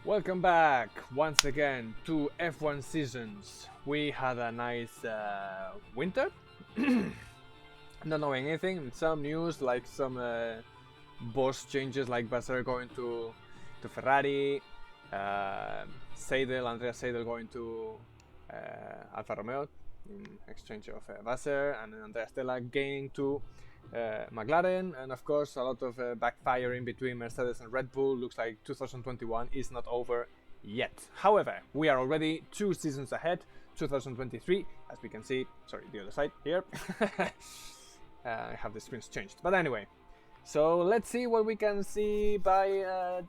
Welcome back once again to F1 Seasons. We had a nice winter, not knowing anything. Some news like some boss changes, like Vasseur going to Ferrari, Andrea Seidel going to Alfa Romeo in exchange of Vasseur, and Andrea Stella gaining to McLaren, and of course a lot of backfiring between Mercedes and Red Bull. Looks like 2021 is not over yet. However, we are already 2 seasons ahead. 2023, as we can see. Sorry, the other side here. I have the screens changed, but anyway. So let's see what we can see by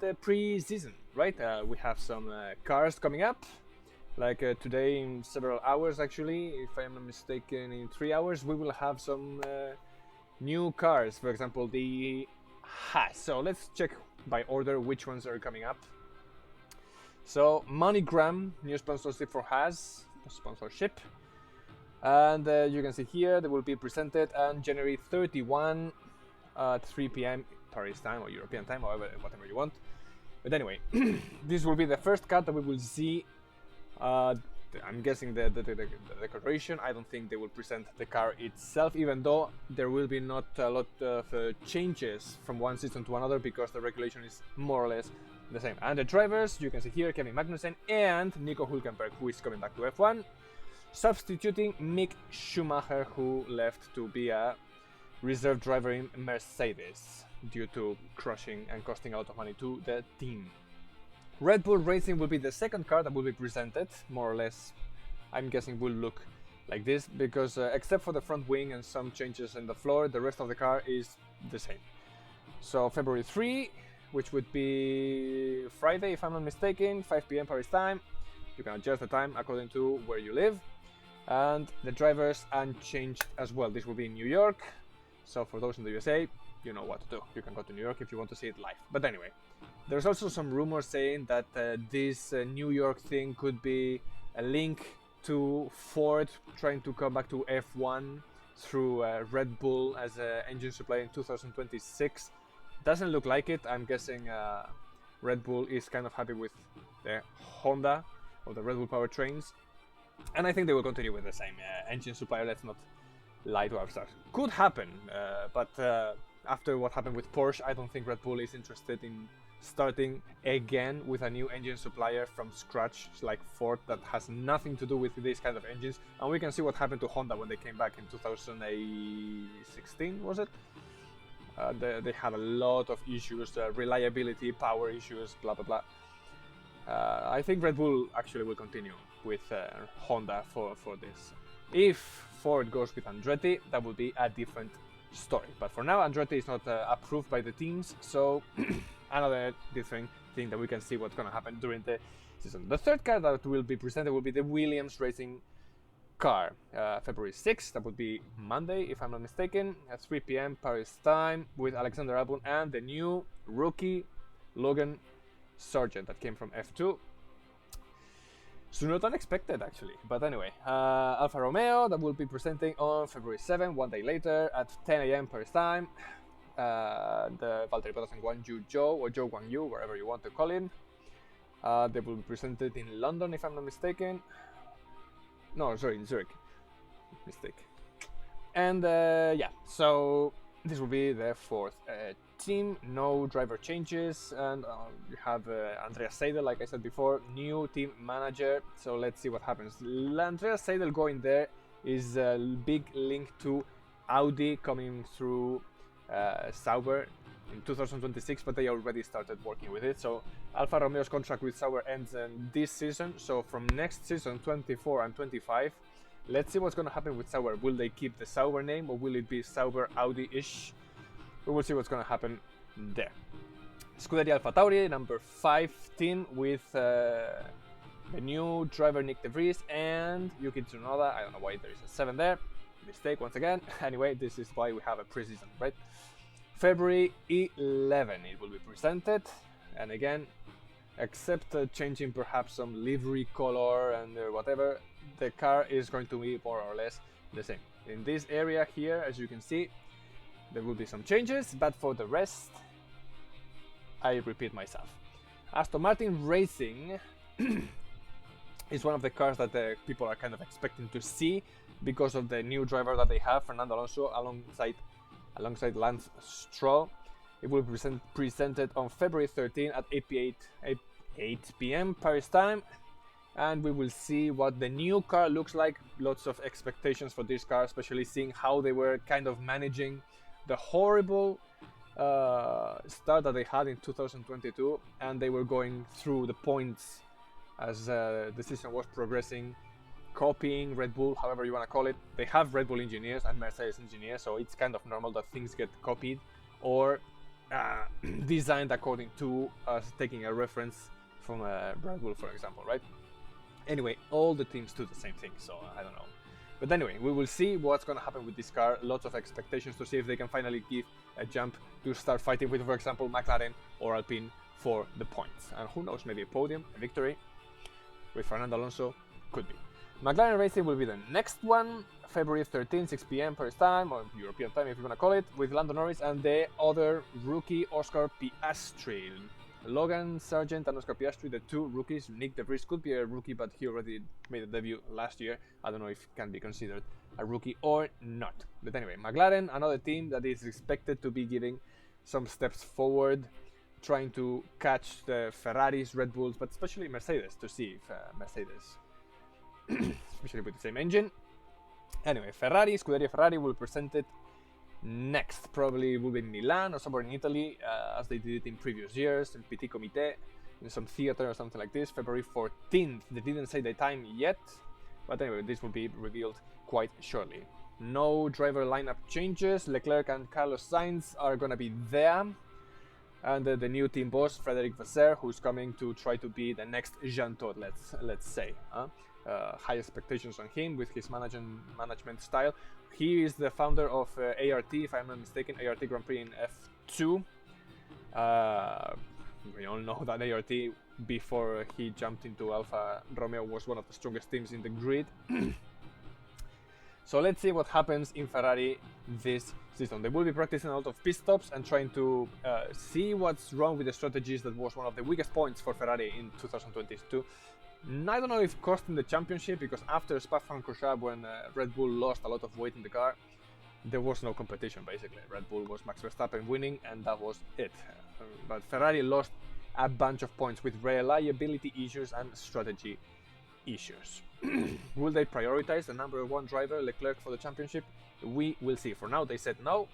the pre-season, right? We have some cars coming up, like today in several hours actually. If I'm not mistaken, in 3 hours we will have some new cars, for example the Haas. So let's check by order which ones are coming up. So MoneyGram, new sponsorship for Haas, and you can see here they will be presented on January 31 at 3 p.m. Paris time or European time, however, whatever you want. But anyway, this will be the first car that we will see. I'm guessing the decoration. I don't think they will present the car itself, even though there will be not a lot of changes from one season to another because the regulation is more or less the same. And the drivers, you can see here, Kevin Magnussen and Nico Hülkenberg, who is coming back to F1, substituting Mick Schumacher, who left to be a reserve driver in Mercedes due to crushing and costing a lot of money to the team. Red Bull Racing will be the second car that will be presented, more or less. I'm guessing will look like this because except for the front wing and some changes in the floor, the rest of the car is the same. So February 3, which would be Friday if I'm not mistaken, 5 p.m. Paris time. You can adjust the time according to where you live. And the drivers unchanged as well. This will be in New York. So for those in the USA, you know what to do. You can go to New York if you want to see it live. But anyway, there's also some rumors saying that this New York thing could be a link to Ford trying to come back to F1 through Red Bull as an engine supplier in 2026. Doesn't look like it. I'm guessing Red Bull is kind of happy with the Honda or the Red Bull powertrains. And I think they will continue with the same engine supplier. Let's not lie to ourselves. Could happen, but after what happened with Porsche, I don't think Red Bull is interested in starting again with a new engine supplier from scratch like Ford that has nothing to do with these kind of engines. And we can see what happened to Honda when they came back in 2016, was it? They had a lot of issues, reliability, power issues, blah blah blah. I think Red Bull actually will continue with Honda for this. If Ford goes with Andretti, that would be a different story. But for now, Andretti is not approved by the teams, so another different thing that we can see what's going to happen during the season. The third car that will be presented will be the Williams Racing car, February 6th. That would be Monday, if I'm not mistaken, at 3 p.m. Paris time, with Alexander Albon and the new rookie Logan Sargent that came from F2. So not unexpected actually, but anyway, Alfa Romeo that will be presenting on February 7th, one day later at 10 a.m. Paris time. The Valtteri Bottas and Guan Yu Zhou, or Zhou Guan Yu, wherever you want to call him. They will be presented in London, if I'm not mistaken. No, sorry, in Zurich. Mistake. And yeah, so this will be the fourth team. No driver changes, and you have Andrea Seidel, like I said before, new team manager. So let's see what happens. Andrea Seidel going there is a big link to Audi coming through Sauber in 2026, but they already started working with it. So Alfa Romeo's contract with Sauber ends this season. So from next season, 24 and 25, let's see what's going to happen with Sauber. Will they keep the Sauber name, or will it be Sauber Audi-ish? We will see what's going to happen there. Scuderia AlphaTauri, number 5 team with the new driver Nick De Vries and Yuki Tsunoda. I don't know why there is a 7 there. Mistake once again. Anyway, this is why we have a preseason, right? February 11 it will be presented, and again, except changing perhaps some livery color and whatever, the car is going to be more or less the same. In this area here, as you can see, there will be some changes, but for the rest, I repeat myself. Aston Martin Racing is one of the cars that people are kind of expecting to see because of the new driver that they have, Fernando Alonso, alongside Lance Stroll. It will be presented on February 13 at 8 p.m. Paris time, and we will see what the new car looks like. Lots of expectations for this car, especially seeing how they were kind of managing the horrible start that they had in 2022, and they were going through the points as the season was progressing, copying Red Bull, however you want to call it. They have Red Bull engineers and Mercedes engineers, so it's kind of normal that things get copied or designed according to taking a reference from Red Bull, for example, right? Anyway, all the teams do the same thing, so I don't know. But anyway, we will see what's going to happen with this car. Lots of expectations to see if they can finally give a jump to start fighting with, for example, McLaren or Alpine for the points. And who knows, maybe a podium, a victory with Fernando Alonso, could be. McLaren Racing will be the next one, February 13, 6 p.m. Paris time, or European time if you want to call it, with Lando Norris and the other rookie Oscar Piastri. Logan Sargent and Oscar Piastri, the two rookies. Nick De Vries could be a rookie, but he already made a debut last year. I don't know if it can be considered a rookie or not. But anyway, McLaren, another team that is expected to be giving some steps forward, trying to catch the Ferraris, Red Bulls, but especially Mercedes, to see if Mercedes, especially with the same engine. Anyway, Scuderia Ferrari will present it next. Probably will be in Milan or somewhere in Italy, as they did it in previous years, in Petit Comité, in some theater or something like this, February 14th. They didn't say the time yet, but anyway, this will be revealed quite shortly. No driver lineup changes. Leclerc and Carlos Sainz are gonna be there. And the new team boss, Frédéric Vasseur, who's coming to try to be the next Jean Todt, let's say. High expectations on him with his management style. He is the founder of ART, if I'm not mistaken, ART Grand Prix in F2. We all know that ART, before he jumped into Alfa Romeo, was one of the strongest teams in the grid. So let's see what happens in Ferrari this season. They will be practicing a lot of pit stops and trying to see what's wrong with the strategies. That was one of the weakest points for Ferrari in 2022. I don't know if costing the championship, because after Spa-Francorchamps, when Red Bull lost a lot of weight in the car, there was no competition basically. Red Bull was Max Verstappen winning, and that was it. But Ferrari lost a bunch of points with reliability issues and strategy issues. Will they prioritize the number one driver, Leclerc, for the championship? We will see. For now, they said no.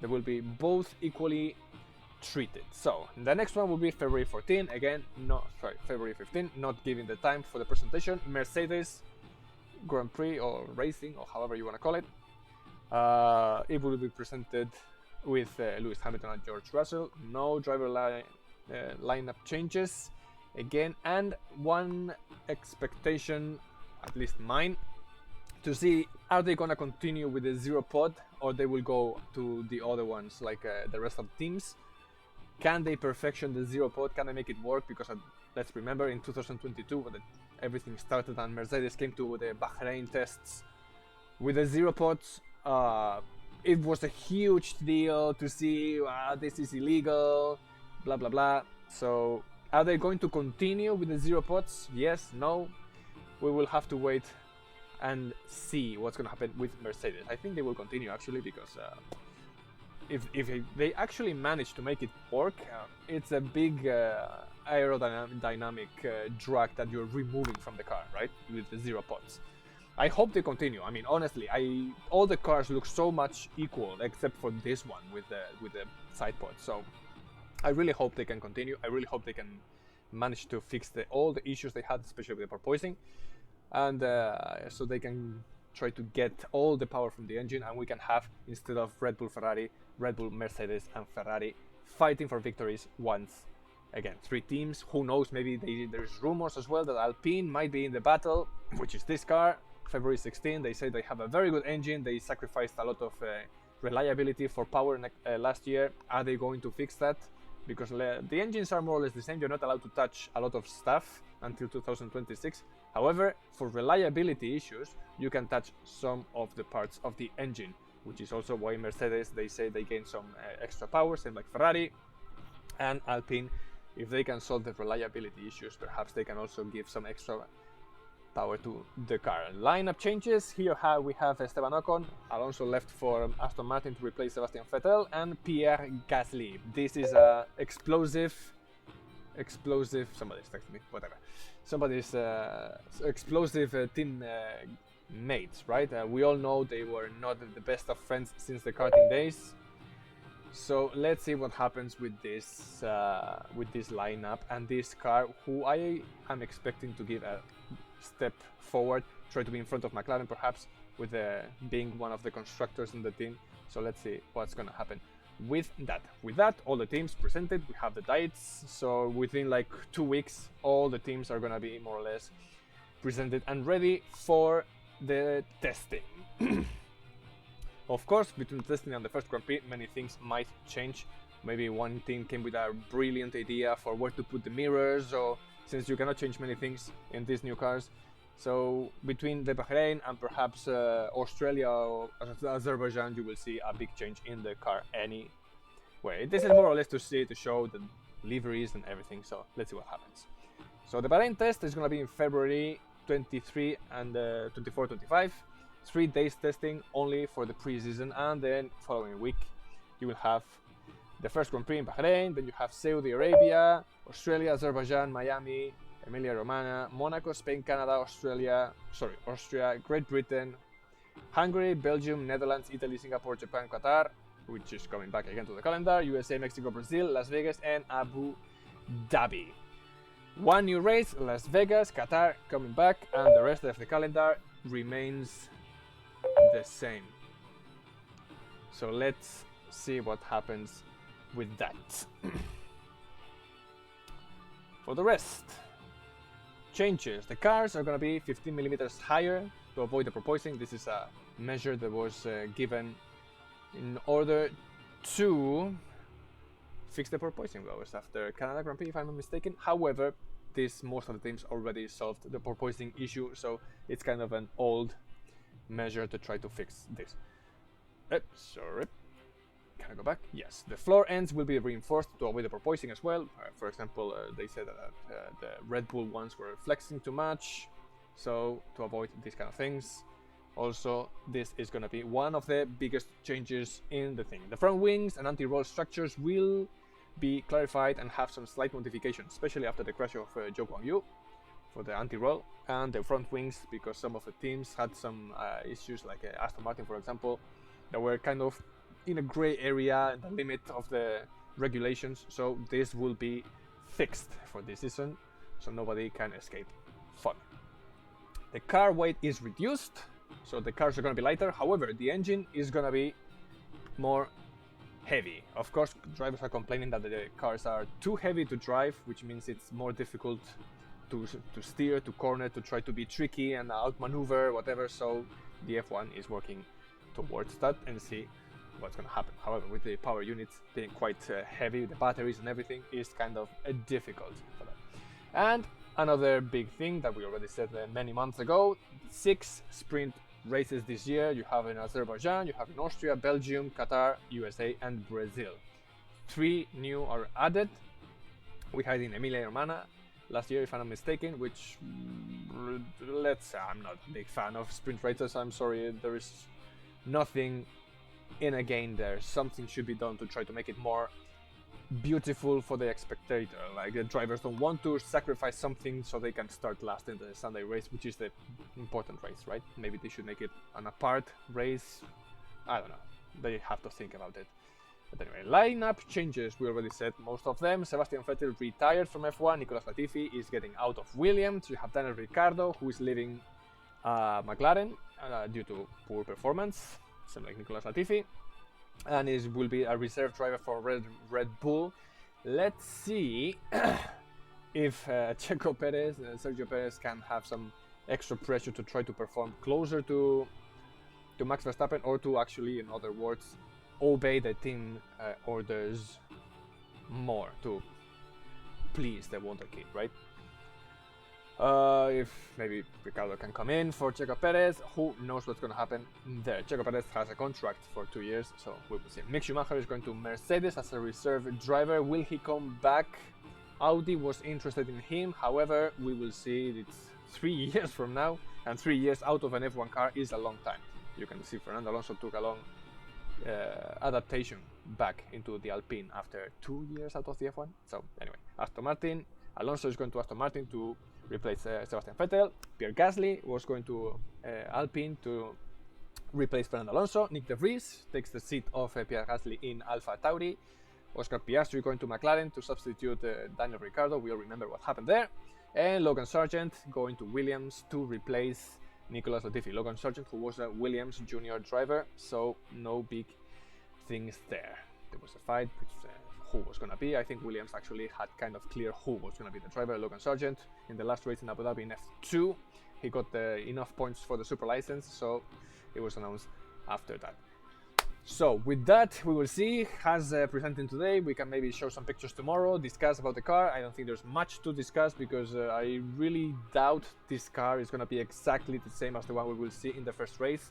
They will be both equally treated. So the next one will be February 14. Again, February 15. Not giving the time for the presentation. Mercedes Grand Prix or Racing, or however you want to call it. It will be presented with Lewis Hamilton and George Russell. No driver lineup changes. Again, and one expectation, at least mine, to see, are they gonna continue with the zero pod, or they will go to the other ones like the rest of the teams? Can they perfection the zero pod? Can they make it work? Because let's remember, in 2022 when everything started and Mercedes came to the Bahrain tests with the zero pods, it was a huge deal to see this is illegal, blah blah blah. So are they going to continue with the zero pods? Yes, no? We will have to wait and see what's going to happen with Mercedes. I think they will continue actually, because if they actually manage to make it work, it's a big aerodynamic drag that you're removing from the car, right? With the zero pods. I hope they continue. I mean, honestly, all the cars look so much equal except for this one with the side pods. So I really hope they can continue. I really hope they can manage to fix all the issues they had, especially with the porpoising, and so they can try to get all the power from the engine, and we can have, instead of Red Bull Ferrari, Red Bull Mercedes and Ferrari fighting for victories once again. Three teams. Who knows? Maybe there's rumors as well that Alpine might be in the battle, which is this car. February 16. They say they have a very good engine. They sacrificed a lot of reliability for power last year. Are they going to fix that? Because the engines are more or less the same. You're not allowed to touch a lot of stuff until 2026. However, for reliability issues, you can touch some of the parts of the engine, which is also why Mercedes, they say they gain some extra power, same like Ferrari, and Alpine if they can solve the reliability issues, perhaps they can also give some extra power to the car. Lineup changes. Here we have Esteban Ocon. Alonso left for Aston Martin to replace Sebastian Vettel, and Pierre Gasly. This is a explosive. Somebody's texting me. Whatever. Somebody's explosive team mates, right? We all know they were not the best of friends since the karting days. So let's see what happens with this lineup and this car, who I am expecting to give a step forward, try to be in front of McLaren perhaps, with being one of the constructors in the team. So let's see what's gonna happen with that. With that, all the teams presented, we have the dates, so within like 2 weeks all the teams are gonna be more or less presented and ready for the testing. Of course, between the testing and the first Grand Prix, many things might change. Maybe one team came with a brilliant idea for where to put the mirrors, or since you cannot change many things in these new cars. So between the Bahrain and perhaps Australia or Azerbaijan, you will see a big change in the car anyway. This is more or less to show the liveries and everything, so let's see what happens. So the Bahrain test is going to be in February 23 and 24-25. 3 days testing only for the pre-season, and then following week you will have the first Grand Prix in Bahrain, then you have Saudi Arabia, Australia, Azerbaijan, Miami, Emilia-Romagna, Monaco, Spain, Canada, Austria, Great Britain, Hungary, Belgium, Netherlands, Italy, Singapore, Japan, Qatar, which is coming back again to the calendar, USA, Mexico, Brazil, Las Vegas, and Abu Dhabi. One new race, Las Vegas, Qatar coming back, and the rest of the calendar remains the same. So let's see what happens with that. For the rest, changes. The cars are going to be 15 millimeters higher to avoid the porpoising. This is a measure that was given in order to fix the porpoising blows after Canada Grand Prix, if I'm not mistaken. However, most of the teams already solved the porpoising issue, so it's kind of an old measure to try to fix this. Sorry. Can I go back? Yes. The floor ends will be reinforced to avoid the porpoising as well. For example, they said that the Red Bull ones were flexing too much, so to avoid these kind of things. Also, this is going to be one of the biggest changes in the thing. The front wings and anti-roll structures will be clarified and have some slight modifications, especially after the crash of Zhou Guanyu for the anti-roll and the front wings, because some of the teams had some issues, like Aston Martin, for example, that were kind of in a gray area in the limit of the regulations. So this will be fixed for this season, so nobody can escape fun. The car weight is reduced, so the cars are going to be lighter. However, the engine is going to be more heavy. Of course, drivers are complaining that the cars are too heavy to drive, which means it's more difficult to steer, to corner, to try to be tricky and outmaneuver, whatever. So the F1 is working towards that and see what's going to happen. However, with the power units being quite heavy, the batteries and everything is kind of difficult for that. And another big thing that we already said many months ago, 6 sprint races this year. You have in Azerbaijan, you have in Austria, Belgium, Qatar, USA, and Brazil. 3 new are added. We had in Emilia-Romagna last year, if I'm not mistaken, which, let's say, I'm not a big fan of sprint races. I'm sorry, there is nothing in a gain there. Something should be done to try to make it more beautiful for the spectator. Like, the drivers don't want to sacrifice something so they can start last in the Sunday race, which is the important race, right? Maybe they should make it an apart race. I don't know. They have to think about it. But anyway, lineup changes. We already said most of them. Sebastian Vettel retired from F1. Nicolas Latifi is getting out of Williams. You have Daniel Ricciardo, who is leaving McLaren due to poor performance, same like Nicolas Latifi, and will be a reserve driver for Red Bull. Let's see if Checo Perez, Sergio Perez can have some extra pressure to try to perform closer to Max Verstappen, or to actually, in other words, obey the team orders more to please the wonderkid, right? If maybe Ricciardo can come in for Checo Perez, who knows what's going to happen there. Checo Perez has a contract for 2 years, so we will see. Mick Schumacher is going to Mercedes as a reserve driver. Will he come back Audi was interested in him. However, we will see it's 3 years from now, and 3 years out of an F1 car is a long time. You can see Fernando Alonso took a long adaptation back into the Alpine after 2 years out of the F1. So anyway, Aston Martin, Alonso is going to Aston Martin to replace Sebastian Vettel. Pierre Gasly was going to Alpine to replace Fernando Alonso. Nick De Vries takes the seat of Pierre Gasly in Alpha Tauri. Oscar Piastri going to McLaren to substitute Daniel Ricciardo. We all remember what happened there. And Logan Sargent going to Williams to replace Nicolas Latifi. Logan Sargent, who was a Williams junior driver, so no big things there. There was a fight which who was going to be. I think Williams actually had kind of clear who was going to be the driver. Logan Sargent in the last race in Abu Dhabi in F2. He got enough points for the super license, so it was announced after that. So with that, we will see. As presenting today, we can maybe show some pictures tomorrow, discuss about the car. I don't think there's much to discuss because I really doubt this car is going to be exactly the same as the one we will see in the first race.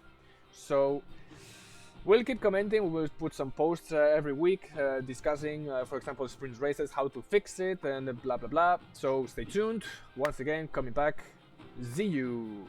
So we'll keep commenting. We will put some posts every week discussing, for example, sprint races, how to fix it, and blah blah blah. So stay tuned. Once again, coming back. See you.